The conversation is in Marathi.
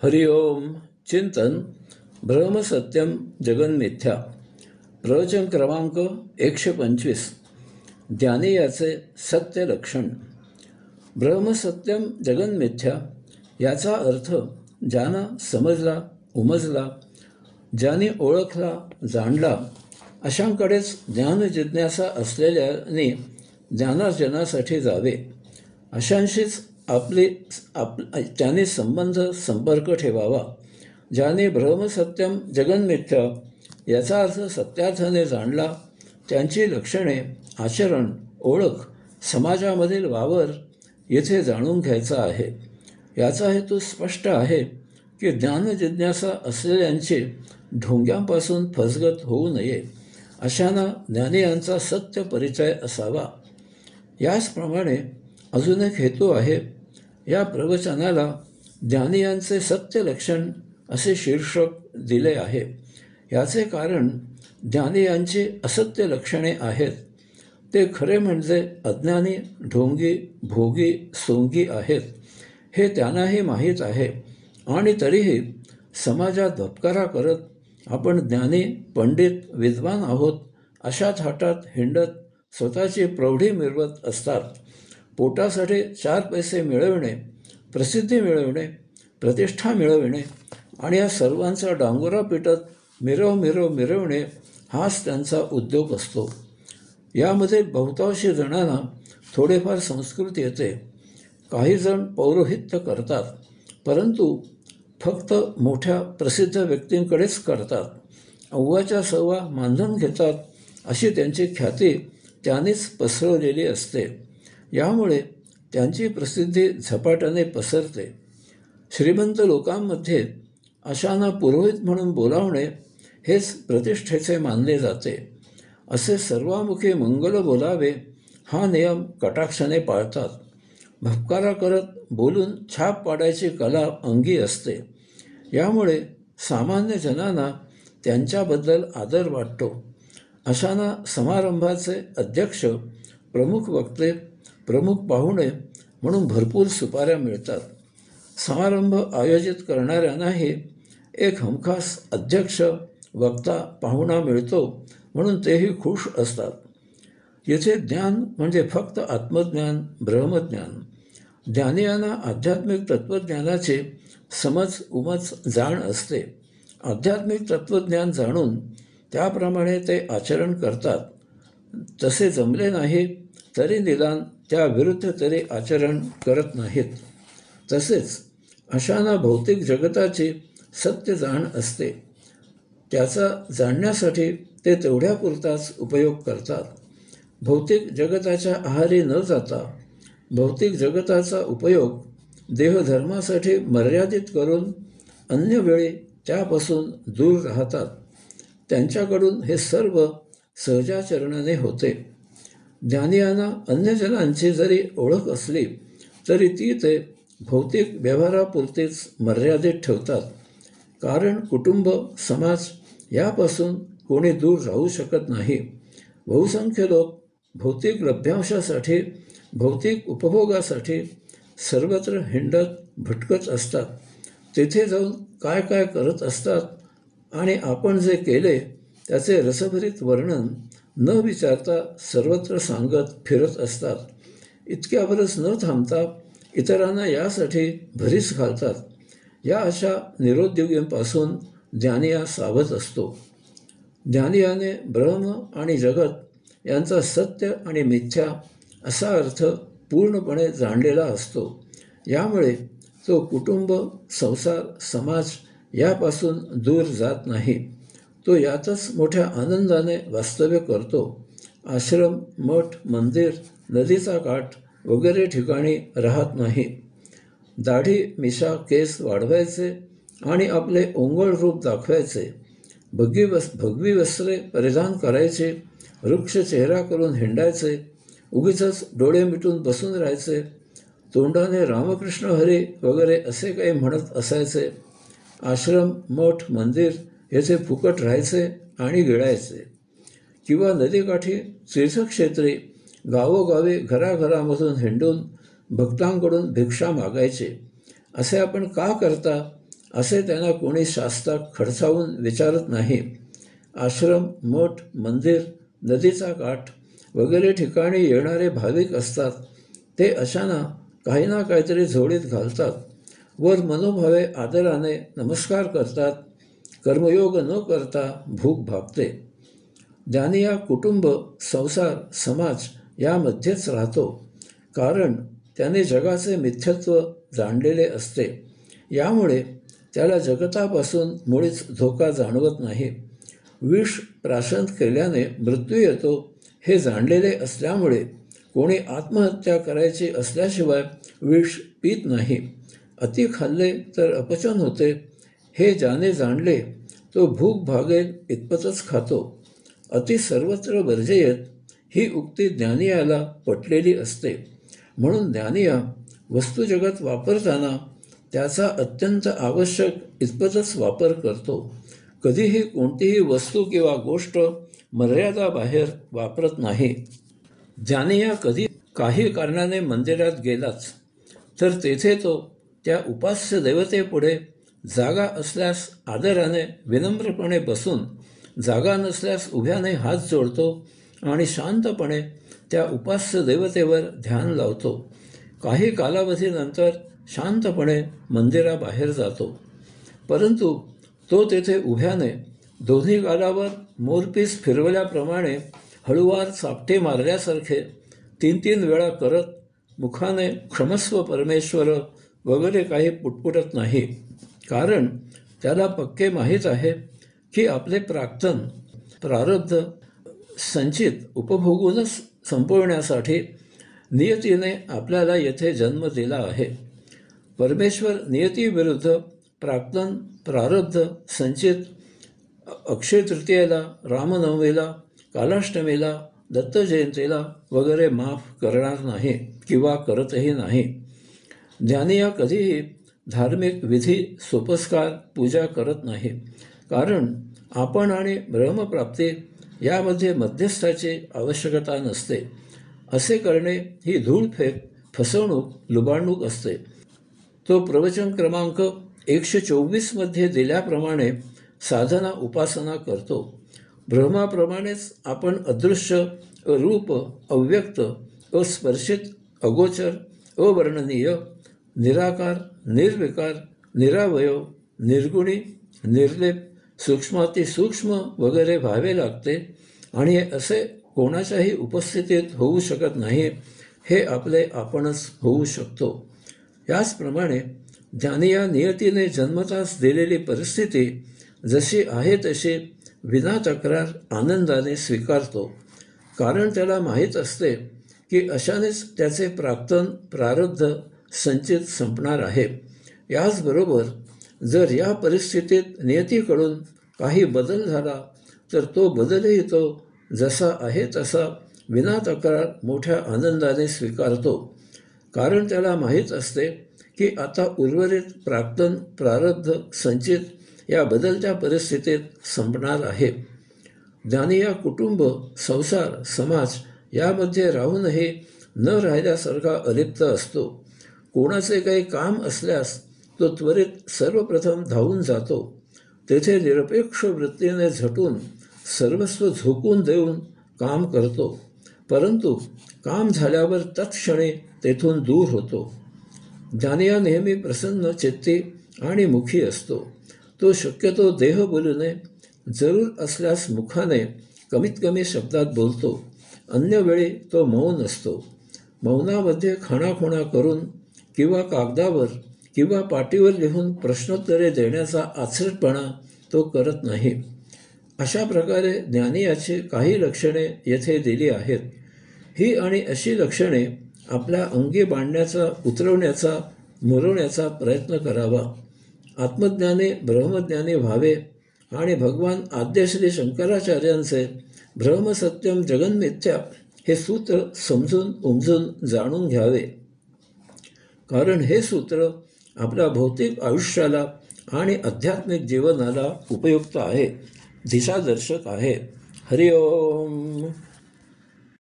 हरि ओम. चिंतन ब्रह्मसत्यम जगन्मिथ्या. प्रवचन क्रमांक 125. ज्ञानी याचे सत्य लक्षण. ब्रह्मसत्यम जगन्मिथ्या याचा अर्थ ज्यानं समजला, उमजला, ज्याने ओळखला, जाणला अशांकडेच ज्ञान जिज्ञासा असलेल्याने ज्ञानार्जनासाठी जावे. अशांशीच त्याने संबंध संपर्क ठेवावा. ज्याने ब्रह्मसत्यम जगन्मिथ्या याचा अर्थ सत्यार्थाने जाणला, त्यांची लक्षणे, आचरण, ओळख, समाजामधील वावर येथे जाणून घ्यायचा आहे. याचा हेतू स्पष्ट आहे की ज्ञान जिज्ञासा असलेल्यांचे ढोंग्यांपासून फसगत होऊ नये, अशांना ज्ञानी यांचा सत्य परिचय असावा. याचप्रमाणे अजून एक हेतू आहे. या प्रवचनाला ज्ञानी यांचे सत्य लक्षण असे शीर्षक दिले आहे. याचे कारण ज्ञानी यांची असत्य लक्षणे आहेत. ते खरे म्हणजे अज्ञानी, ढोंगी, भोगी, सोंगी आहेत हे त्यांनाही माहीत आहे. आणि तरीही समाजात धबकारा करत आपण ज्ञानी, पंडित, विद्वान आहोत अशा थाटात हिंडत स्वतःची प्रौढी मिरवत असतात. पोटासाठी 4 पैसे मिळविणे, प्रसिद्धी मिळविणे, प्रतिष्ठा मिळविणे आणि या सर्वांचा डांगोरा पिटत मिरवणे हाच त्यांचा उद्योग असतो. यामध्ये बहुतांशी जणांना थोडेफार संस्कृत येते. काही जण पौरोहित्य करतात, परंतु फक्त मोठ्या प्रसिद्ध व्यक्तींकडेच करतात. अव्वाच्या सव्वा मानधन घेतात अशी त्यांची ख्याती त्यांनीच पसरवलेली असते. यामुळे त्यांची प्रसिद्धी झपाट्याने पसरते. श्रीमंत लोकांमध्ये अशांना पुरोहित म्हणून बोलावणे हेच प्रतिष्ठेचे मानले जाते. असे सर्वामुखी मंगल बोलावे हा नियम कटाक्षाने पाळतात. भपकारा करत बोलून छाप पाडायची कला अंगी असते. यामुळे सामान्य जनांना त्यांच्याबद्दल आदर वाटतो. अशांना समारंभाचे अध्यक्ष, प्रमुख वक्ते, प्रमुख पाहुणे म्हणून भरपूर सुपाऱ्या मिळतात. समारंभ आयोजित करणाऱ्यांनाही एक हमखास अध्यक्ष, वक्ता, पाहुणा मिळतो म्हणून तेही खुश असतात. येथे ज्ञान म्हणजे फक्त आत्मज्ञान, ब्रह्मज्ञान. ज्ञानी यांना आध्यात्मिक तत्त्वज्ञानाची समज, उमज, जाण असते. आध्यात्मिक तत्त्वज्ञान जाणून त्याप्रमाणे ते आचरण करतात. तसे जमले नाही तरी निदान त्या विरुद्ध तरी आचरण करत नाहीत. तसेच अशांना भौतिक जगताची सत्य जाण असते. त्याचा जाणण्यासाठी ते तेवढ्यापुरताच उपयोग करतात. भौतिक जगताच्या आहारी न जाता भौतिक जगताचा उपयोग देहधर्मासाठी मर्यादित करून अन्य वेळी त्यापासून दूर राहतात. त्यांच्याकडून हे सर्व सहजाचरणाने होते. ज्ञानी यांना अन्य जनांची जरी ओळख असली तरी ती ते भौतिक व्यवहारापुरतीच मर्यादित ठेवतात. कारण कुटुंब, समाज यापासून कोणी दूर राहू शकत नाही. बहुसंख्य लोक भौतिक लभ्यांशासाठी, भौतिक उपभोगासाठी सर्वत्र हिंडत भटकत असतात. तेथे जाऊन काय काय करत असतात आणि आपण जे केले त्याचे रसभरीत वर्णन न विचारता सर्वत्र सांगत फिरत असतात. इतक्यावरच न थांबता इतरांना यासाठी भरीस घालतात. या अशा निरुद्योगींपासून ज्ञानी हा सावध असतो. ज्ञानी याने ब्रह्म आणि जगत यांचा सत्य आणि मिथ्या असा अर्थ पूर्णपणे जाणलेला असतो. यामुळे तो कुटुंब, संसार, समाज यापासून दूर जात नाही. तो यातच मोठ्या आनंदाने वास्तव्य करतो. आश्रम, मठ, मंदिर, नदीचा काठ वगैरे ठिकाणी राहत नाही. दाढी, मिशा, केस वाढवायचे आणि आपले ओंगळ रूप दाखवायचे, भगवी वस्त्रे परिधान करायचे, वृक्ष चेहरा करून हिंडायचे, उगीचच डोळे मिटून बसून राहायचे, तोंडाने रामकृष्ण हरी वगैरे असे काही म्हणत असायचे. आश्रम, मठ, मंदिर येथे फुकट राहायचे आणि गिळायचे. किंवा नदीकाठी तीर्थक्षेत्री गावोगावी घराघरामधून हिंडून भक्तांकडून भिक्षा मागायचे. असे आपण का करता असे त्यांना कोणी शास्त्रात खडसावून विचारत नाही. आश्रम, मठ, मंदिर, नदीचा काठ वगैरे ठिकाणी येणारे भाविक असतात. ते अशांना काही ना काहीतरी झोळीत घालतात. वर मनोभावे आदराने नमस्कार करतात. कर्मयोग न करता भूक भागते. ज्ञानी या कुटुंब, संसार, समाज यामध्येच राहतो. कारण त्याने जगाचे मिथ्यत्व जाणलेले असते. यामुळे त्याला जगतापासून मुळीच धोका जाणवत नाही. विष प्राशन केल्याने मृत्यू येतो हे जाणलेले असल्यामुळे कोणी आत्महत्या करायची असल्याशिवाय विष पीत नाही. अति खाल्ले तर अपचन होते हे ज्याने जाणले तो भूक भागेल इतपतच खातो. अति सर्वत्र वर्जयेत ही उक्ती ज्ञानियाला पटलेली असते. म्हणून ज्ञानिया वस्तुजगत वापरताना त्याचा अत्यंत आवश्यक इतपतच वापर करतो. कधीही कोणतीही वस्तू किंवा गोष्ट मर्यादाबाहेर वापरत नाही. ज्ञानिया कधी काही कारणाने मंदिरात गेलाच तर तेथे तो त्या उपास्य देवतेपुढे जागा असल्यास आदराने विनम्रपणे बसून, जागा नसल्यास उभ्याने हात जोडतो आणि शांतपणे त्या उपास्य देवतेवर ध्यान लावतो. काही कालावधीनंतर शांतपणे मंदिराबाहेर जातो. परंतु तो तेथे उभ्याने दोन्ही गालावर मोरपीस फिरवल्याप्रमाणे हळुवार चापटे मारल्यासारखे 3-3 वेळा करत मुखाने क्षमस्व परमेश्वर वगैरे काही पुटपुटत नाही. कारण त्याला पक्के माहीत आहे की आपले प्राक्तन प्रारब्ध संचित उपभोगूनच संपवण्यासाठी नियतीने आपल्याला येथे जन्म दिला आहे. परमेश्वर नियतीविरुद्ध प्राक्तन प्रारब्ध संचित अक्षय तृतीयेला, रामनवमीला, कालाष्टमीला, दत्त जयंतीला वगैरे माफ करणार नाही किंवा करतही नाही. ज्ञानिया कधीही धार्मिक विधी, सोपस्कार, पूजा करत नाही. कारण आपण आणि ब्रह्मप्राप्ती यामध्ये मध्यस्थाची आवश्यकता नसते. असे करणे ही धूळफेक, फसवणूक, लुबाडणूक असते. तो प्रवचन क्रमांक 124 मध्ये दिल्याप्रमाणे साधना उपासना करतो. ब्रह्माप्रमाणेच आपण अदृश्य, अरूप, अव्यक्त, अस्पर्शित, अगोचर, अवर्णनीय, निराकार, निर्विकार, निरावयव, निर्गुणी, निर्लेप, सूक्ष्मातिसूक्ष्म वगैरे व्हावे लागते आणि असे कोणाच्याही उपस्थितीत होऊ शकत नाही. हे आपले आपणच होऊ शकतो. याचप्रमाणे ज्ञानी या नियतीने जन्मताच दिलेली परिस्थिती जशी आहे तशी विना तक्रार आनंदाने स्वीकारतो. कारण त्याला माहीत असते की अशानेच त्याचे प्राक्तन प्रारब्ध संचित संपणार आहे. याचबरोबर जर या परिस्थितीत नियतीकडून काही बदल झाला तर तो बदलही तो जसा आहे तसा विना तक्रार मोठ्या आनंदाने स्वीकारतो. कारण त्याला माहीत असते की आता उर्वरित प्राक्तन प्रारब्ध संचित या बदलत्या परिस्थितीत संपणार आहे. ज्ञानी या कुटुंब, संसार, समाज यामध्ये राहूनही न राहिल्यासारखा अलिप्त असतो. कोणाचे काही काम असल्यास तो त्वरित सर्वप्रथम धावून जातो. तेथे निरपेक्ष वृत्तीने झटून सर्वस्व झोकून देऊन काम करतो. परंतु काम झाल्यावर तत्क्षणी तेथून दूर होतो. ज्ञानिया नेहमी प्रसन्न चित्ती आणि मुखी असतो. तो शक्यतो देह बोलूने, जरूर असल्यास मुखाने कमीत कमी शब्दात बोलतो. अन्य वेळी तो मौन असतो. मौनामध्ये खाणाखुणा करून किंवा कागदावर किंवा पाटीवर लिहून प्रश्नोत्तरे देण्याचा आचरटपणा तो करत नाही. अशा प्रकारे ज्ञानियाची काही लक्षणे येथे दिली आहेत. ही आणि अशी लक्षणे आपल्या अंगी बांधण्याचा, उतरवण्याचा, मुरवण्याचा प्रयत्न करावा. आत्मज्ञानी ब्रह्मज्ञानी व्हावे आणि भगवान आद्य श्री शंकराचार्यांचे ब्रह्मसत्यम जगन्मिथ्या हे सूत्र समजून उमजून जाणून घ्यावे. कारण हे सूत्र आपल्या भौतिक आयुष्याला आणि आध्यात्मिक जीवनाला उपयुक्त आहे, दिशादर्शक आहे. हरिओम.